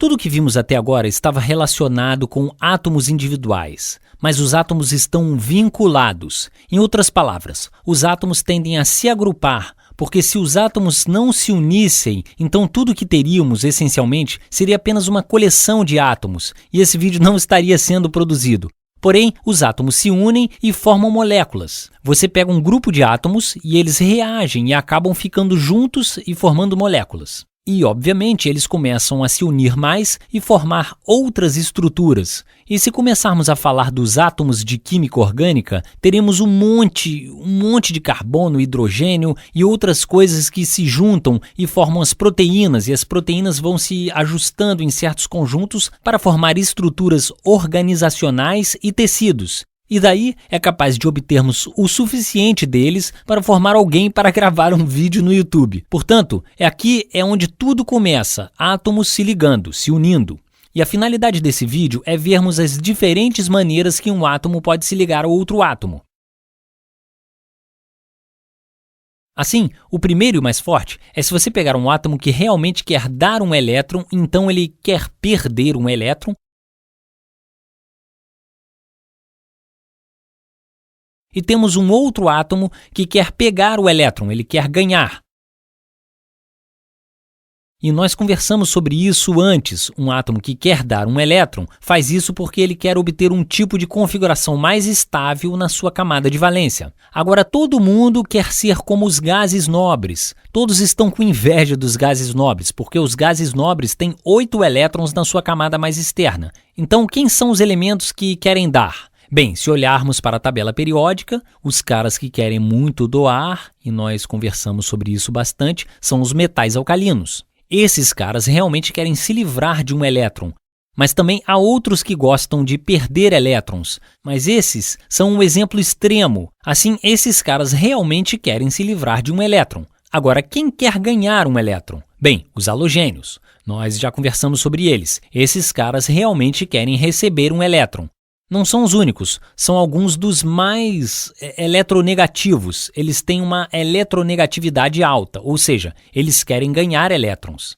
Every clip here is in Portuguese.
Tudo que vimos até agora estava relacionado com átomos individuais, mas os átomos estão vinculados. Em outras palavras, os átomos tendem a se agrupar, porque se os átomos não se unissem, então tudo que teríamos, essencialmente, seria apenas uma coleção de átomos, e esse vídeo não estaria sendo produzido. Porém, os átomos se unem e formam moléculas. Você pega um grupo de átomos e eles reagem e acabam ficando juntos e formando moléculas. E, obviamente, eles começam a se unir mais e formar outras estruturas. E se começarmos a falar dos átomos de química orgânica, teremos um monte de carbono, hidrogênio e outras coisas que se juntam e formam as proteínas, e as proteínas vão se ajustando em certos conjuntos para formar estruturas organizacionais e tecidos. E daí é capaz de obtermos o suficiente deles para formar alguém para gravar um vídeo no YouTube. Portanto, aqui é onde tudo começa, átomos se ligando, se unindo. E a finalidade desse vídeo é vermos as diferentes maneiras que um átomo pode se ligar a outro átomo. Assim, o primeiro e mais forte é se você pegar um átomo que realmente quer dar um elétron, então ele quer perder um elétron, e temos um outro átomo que quer pegar o elétron, ele quer ganhar. E nós conversamos sobre isso antes. Um átomo que quer dar um elétron faz isso porque ele quer obter um tipo de configuração mais estável na sua camada de valência. Agora, todo mundo quer ser como os gases nobres. Todos estão com inveja dos gases nobres, porque os gases nobres têm 8 elétrons na sua camada mais externa. Então, quem são os elementos que querem dar? Bem, se olharmos para a tabela periódica, os caras que querem muito doar, e nós conversamos sobre isso bastante, são os metais alcalinos. Esses caras realmente querem se livrar de um elétron, mas também há outros que gostam de perder elétrons, mas esses são um exemplo extremo. Assim, esses caras realmente querem se livrar de um elétron. Agora, quem quer ganhar um elétron? Bem, os halogênios. Nós já conversamos sobre eles. Esses caras realmente querem receber um elétron. Não são os únicos, são alguns dos mais eletronegativos. Eles têm uma eletronegatividade alta, ou seja, eles querem ganhar elétrons.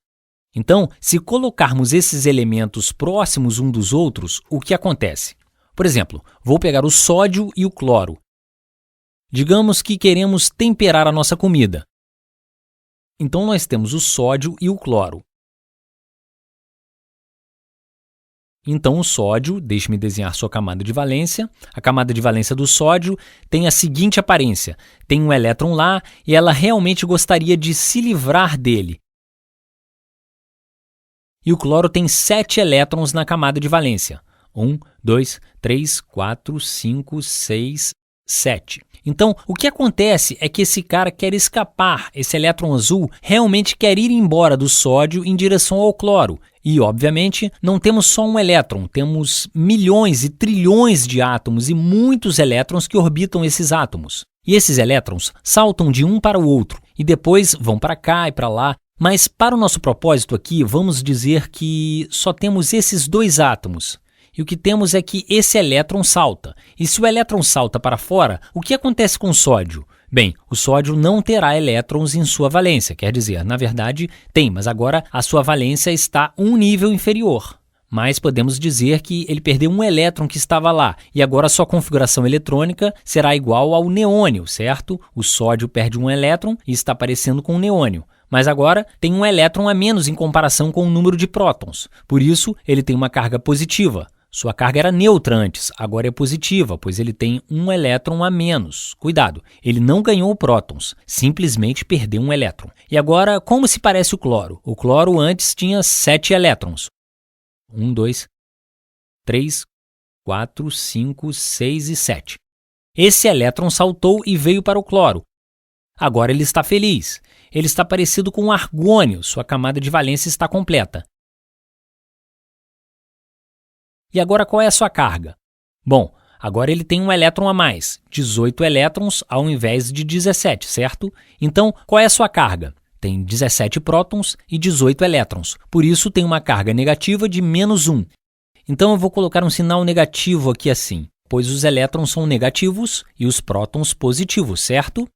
Então, se colocarmos esses elementos próximos um dos outros, o que acontece? Por exemplo, vou pegar o sódio e o cloro. Digamos que queremos temperar a nossa comida. Então, nós temos o sódio e o cloro. Então, o sódio, deixe-me desenhar sua camada de valência. A camada de valência do sódio tem a seguinte aparência. Tem um elétron lá e ela realmente gostaria de se livrar dele. E o cloro tem 7 elétrons na camada de valência. 1, 2, 3, 4, 5, 6, 7. Então, o que acontece é que esse cara quer escapar, esse elétron azul realmente quer ir embora do sódio em direção ao cloro. E, obviamente, não temos só um elétron, temos milhões e trilhões de átomos e muitos elétrons que orbitam esses átomos. E esses elétrons saltam de um para o outro e depois vão para cá e para lá. Mas, para o nosso propósito aqui, vamos dizer que só temos esses 2 átomos. E o que temos é que esse elétron salta. E se o elétron salta para fora, o que acontece com o sódio? Bem, o sódio não terá elétrons em sua valência, quer dizer, na verdade tem, mas agora a sua valência está um nível inferior. Mas podemos dizer que ele perdeu um elétron que estava lá, e agora a sua configuração eletrônica será igual ao neônio, certo? O sódio perde um elétron e está parecendo com um neônio. Mas agora tem um elétron a menos em comparação com o número de prótons, por isso ele tem uma carga positiva. Sua carga era neutra antes, agora é positiva, pois ele tem um elétron a menos. Cuidado, ele não ganhou prótons, simplesmente perdeu um elétron. E agora, como se parece o cloro? O cloro antes tinha 7 elétrons. 1, 2, 3, 4, 5, 6 e 7. Esse elétron saltou e veio para o cloro. Agora ele está feliz. Ele está parecido com um argônio, sua camada de valência está completa. E agora qual é a sua carga? Bom, agora ele tem um elétron a mais, 18 elétrons ao invés de 17, certo? Então, qual é a sua carga? Tem 17 prótons e 18 elétrons, por isso tem uma carga negativa de menos 1. Então eu vou colocar um sinal negativo aqui assim, pois os elétrons são negativos e os prótons positivos, certo?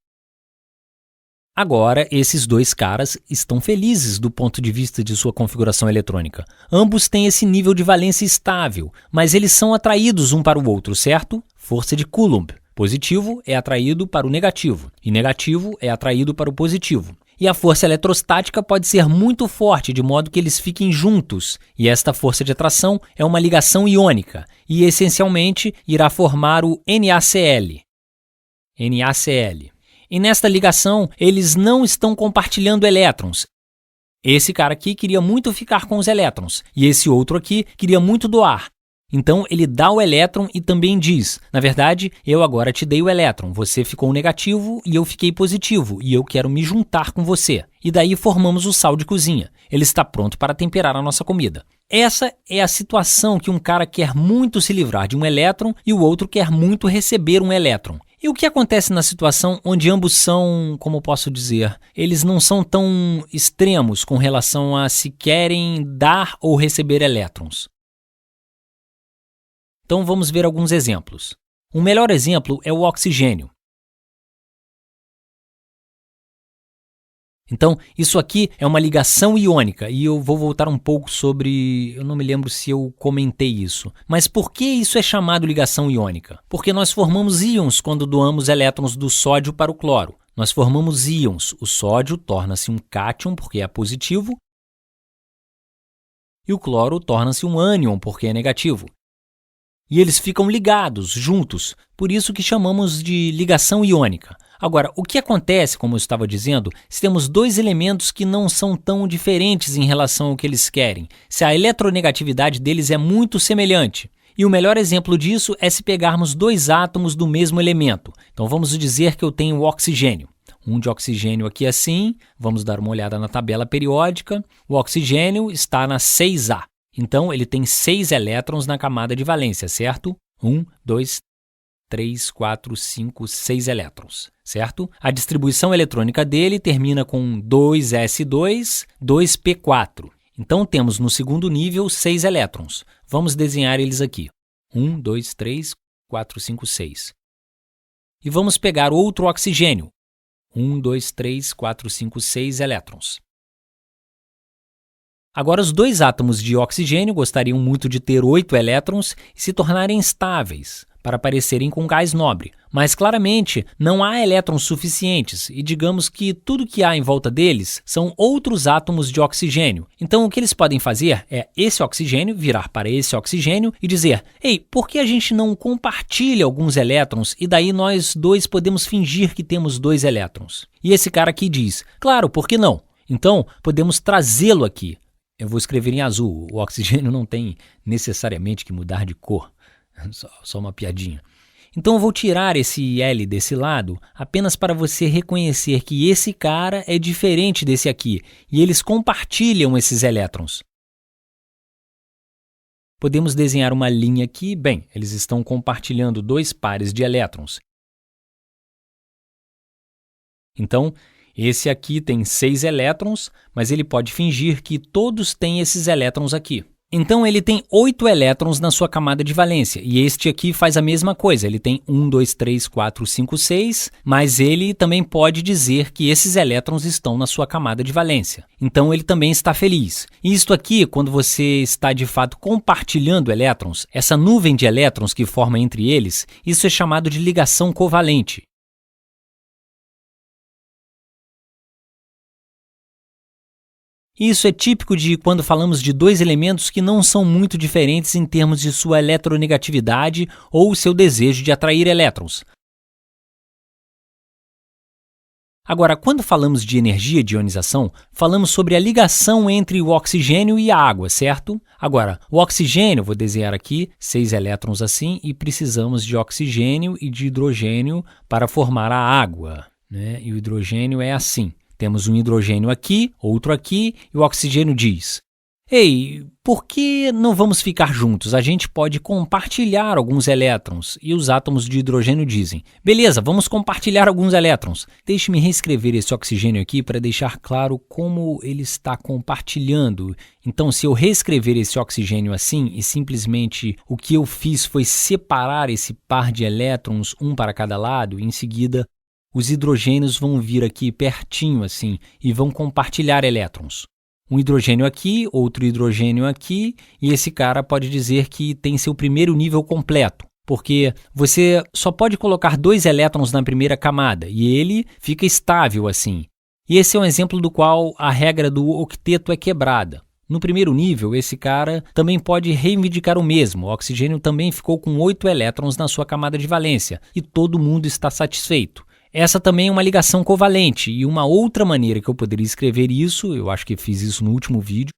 Agora, esses dois caras estão felizes do ponto de vista de sua configuração eletrônica. Ambos têm esse nível de valência estável, mas eles são atraídos um para o outro, certo? Força de Coulomb. Positivo é atraído para o negativo, e negativo é atraído para o positivo. E a força eletrostática pode ser muito forte, de modo que eles fiquem juntos. E esta força de atração é uma ligação iônica, e essencialmente irá formar o NaCl. NaCl. E nesta ligação, eles não estão compartilhando elétrons. Esse cara aqui queria muito ficar com os elétrons, e esse outro aqui queria muito doar. Então, ele dá o elétron e também diz, na verdade, eu agora te dei o elétron, você ficou negativo e eu fiquei positivo, e eu quero me juntar com você. E daí formamos o sal de cozinha. Ele está pronto para temperar a nossa comida. Essa é a situação que um cara quer muito se livrar de um elétron e o outro quer muito receber um elétron. E o que acontece na situação onde ambos são, como posso dizer, eles não são tão extremos com relação a se querem dar ou receber elétrons? Então vamos ver alguns exemplos. Um melhor exemplo é o oxigênio. Então, isso aqui é uma ligação iônica, e eu vou voltar um pouco sobre... Eu não me lembro se eu comentei isso. Mas por que isso é chamado ligação iônica? Porque nós formamos íons quando doamos elétrons do sódio para o cloro. Nós formamos íons. O sódio torna-se um cátion, porque é positivo, e o cloro torna-se um ânion, porque é negativo. E eles ficam ligados, juntos, por isso que chamamos de ligação iônica. Agora, o que acontece, como eu estava dizendo, se temos dois elementos que não são tão diferentes em relação ao que eles querem, se a eletronegatividade deles é muito semelhante? E o melhor exemplo disso é se pegarmos dois átomos do mesmo elemento. Então vamos dizer que eu tenho o oxigênio. Um de oxigênio aqui assim, vamos dar uma olhada na tabela periódica. O oxigênio está na 6A. Então, ele tem 6 elétrons na camada de valência, certo? 1, 2, 3, 4, 5, 6 elétrons, certo? A distribuição eletrônica dele termina com 2s2, 2p4. Então, temos no segundo nível 6 elétrons. Vamos desenhar eles aqui. 1, 2, 3, 4, 5, 6. E vamos pegar outro oxigênio. 1, 2, 3, 4, 5, 6 elétrons. Agora, os dois átomos de oxigênio gostariam muito de ter 8 elétrons e se tornarem estáveis, para parecerem com gás nobre. Mas, claramente, não há elétrons suficientes e digamos que tudo que há em volta deles são outros átomos de oxigênio. Então, o que eles podem fazer é esse oxigênio virar para esse oxigênio e dizer: ei, por que a gente não compartilha alguns elétrons e daí nós dois podemos fingir que temos 2 elétrons? E esse cara aqui diz: claro, por que não? Então, podemos trazê-lo aqui. Eu vou escrever em azul, o oxigênio não tem necessariamente que mudar de cor, só uma piadinha. Então eu vou tirar esse L desse lado apenas para você reconhecer que esse cara é diferente desse aqui e eles compartilham esses elétrons. Podemos desenhar uma linha aqui, bem, eles estão compartilhando 2 pares de elétrons. Então, esse aqui tem 6 elétrons, mas ele pode fingir que todos têm esses elétrons aqui. Então ele tem 8 elétrons na sua camada de valência, e este aqui faz a mesma coisa, ele tem 1, 2, 3, 4, 5, 6, mas ele também pode dizer que esses elétrons estão na sua camada de valência. Então ele também está feliz. E isto aqui, quando você está de fato compartilhando elétrons, essa nuvem de elétrons que forma entre eles, isso é chamado de ligação covalente. Isso é típico de quando falamos de dois elementos que não são muito diferentes em termos de sua eletronegatividade ou seu desejo de atrair elétrons. Agora, quando falamos de energia de ionização, falamos sobre a ligação entre o oxigênio e a água, certo? Agora, o oxigênio, vou desenhar aqui 6 elétrons assim, e precisamos de oxigênio e de hidrogênio para formar a água, né? E o hidrogênio é assim. Temos um hidrogênio aqui, outro aqui, e o oxigênio diz: ei, por que não vamos ficar juntos? A gente pode compartilhar alguns elétrons. E os átomos de hidrogênio dizem: beleza, vamos compartilhar alguns elétrons. Deixe-me reescrever esse oxigênio aqui para deixar claro como ele está compartilhando. Então, se eu reescrever esse oxigênio assim, e simplesmente o que eu fiz foi separar esse par de elétrons, um para cada lado, e em seguida os hidrogênios vão vir aqui pertinho assim e vão compartilhar elétrons. Um hidrogênio aqui, outro hidrogênio aqui, e esse cara pode dizer que tem seu primeiro nível completo, porque você só pode colocar 2 elétrons na primeira camada e ele fica estável assim. E esse é um exemplo do qual a regra do octeto é quebrada. No primeiro nível, esse cara também pode reivindicar o mesmo. O oxigênio também ficou com 8 elétrons na sua camada de valência e todo mundo está satisfeito. Essa também é uma ligação covalente e uma outra maneira que eu poderia escrever isso, eu acho que fiz isso no último vídeo.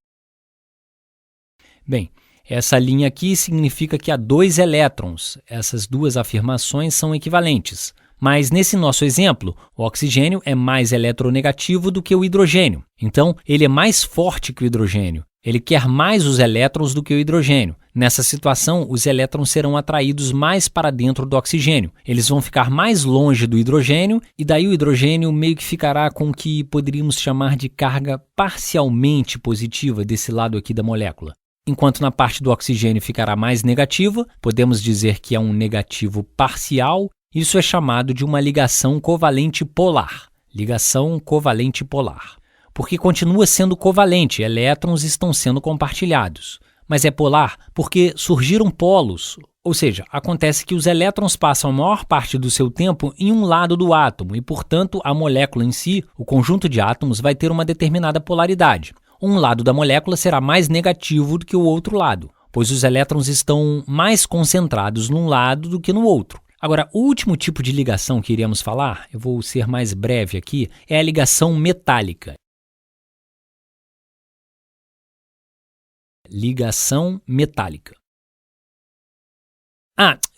Bem, essa linha aqui significa que há 2 elétrons. Essas duas afirmações são equivalentes. Mas nesse nosso exemplo, o oxigênio é mais eletronegativo do que o hidrogênio. Então, ele é mais forte que o hidrogênio. Ele quer mais os elétrons do que o hidrogênio. Nessa situação, os elétrons serão atraídos mais para dentro do oxigênio. Eles vão ficar mais longe do hidrogênio e daí o hidrogênio meio que ficará com o que poderíamos chamar de carga parcialmente positiva desse lado aqui da molécula. Enquanto na parte do oxigênio ficará mais negativa, podemos dizer que é um negativo parcial. Isso é chamado de uma ligação covalente polar. Ligação covalente polar. Porque continua sendo covalente, elétrons estão sendo compartilhados. Mas é polar porque surgiram polos, ou seja, acontece que os elétrons passam a maior parte do seu tempo em um lado do átomo e, portanto, a molécula em si, o conjunto de átomos, vai ter uma determinada polaridade. Um lado da molécula será mais negativo do que o outro lado, pois os elétrons estão mais concentrados num lado do que no outro. Agora, o último tipo de ligação que iremos falar, eu vou ser mais breve aqui, é a ligação metálica. Ligação metálica.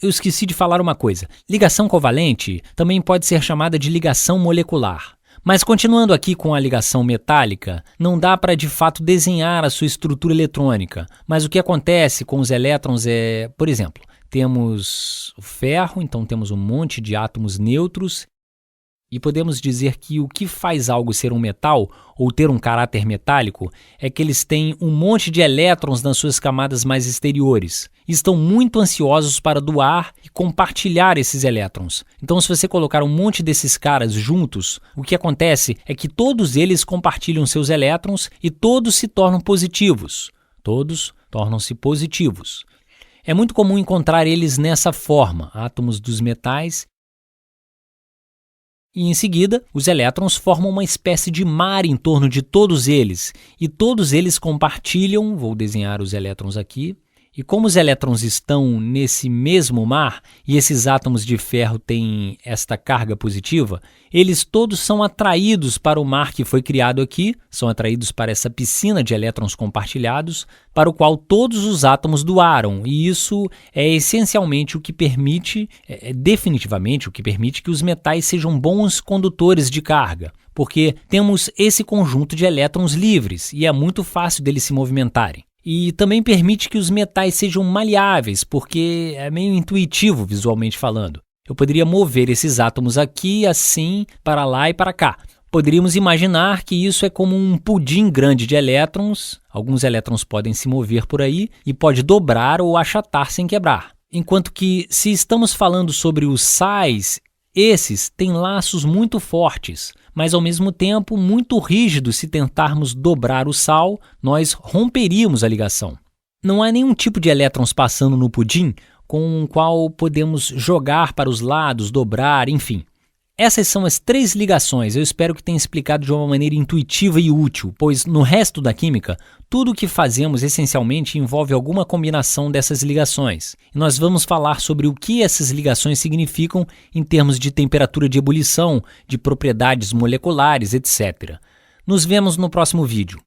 Eu esqueci de falar uma coisa. Ligação covalente também pode ser chamada de ligação molecular. Mas continuando aqui com a ligação metálica, não dá para de fato desenhar a sua estrutura eletrônica. Mas o que acontece com os elétrons é, por exemplo, temos o ferro, então temos um monte de átomos neutros e podemos dizer que o que faz algo ser um metal ou ter um caráter metálico é que eles têm um monte de elétrons nas suas camadas mais exteriores e estão muito ansiosos para doar e compartilhar esses elétrons. Então, se você colocar um monte desses caras juntos, o que acontece é que todos eles compartilham seus elétrons e todos se tornam positivos. Todos tornam-se positivos. É muito comum encontrar eles nessa forma, átomos dos metais. E em seguida, os elétrons formam uma espécie de mar em torno de todos eles. E todos eles compartilham, vou desenhar os elétrons aqui. E como os elétrons estão nesse mesmo mar e esses átomos de ferro têm esta carga positiva, eles todos são atraídos para o mar que foi criado aqui, são atraídos para essa piscina de elétrons compartilhados, para o qual todos os átomos doaram. E isso é essencialmente o que permite, definitivamente o que permite que os metais sejam bons condutores de carga, porque temos esse conjunto de elétrons livres e é muito fácil deles se movimentarem. E também permite que os metais sejam maleáveis, porque é meio intuitivo visualmente falando. Eu poderia mover esses átomos aqui, assim, para lá e para cá. Poderíamos imaginar que isso é como um pudim grande de elétrons. Alguns elétrons podem se mover por aí e pode dobrar ou achatar sem quebrar. Enquanto que, se estamos falando sobre os sais, esses têm laços muito fortes, mas ao mesmo tempo muito rígidos. Se tentarmos dobrar o sal, nós romperíamos a ligação. Não há nenhum tipo de elétrons passando no pudim com o qual podemos jogar para os lados, dobrar, enfim. Essas são as 3 ligações. Eu espero que tenha explicado de uma maneira intuitiva e útil, pois no resto da química, tudo o que fazemos essencialmente envolve alguma combinação dessas ligações. E nós vamos falar sobre o que essas ligações significam em termos de temperatura de ebulição, de propriedades moleculares, etc. Nos vemos no próximo vídeo.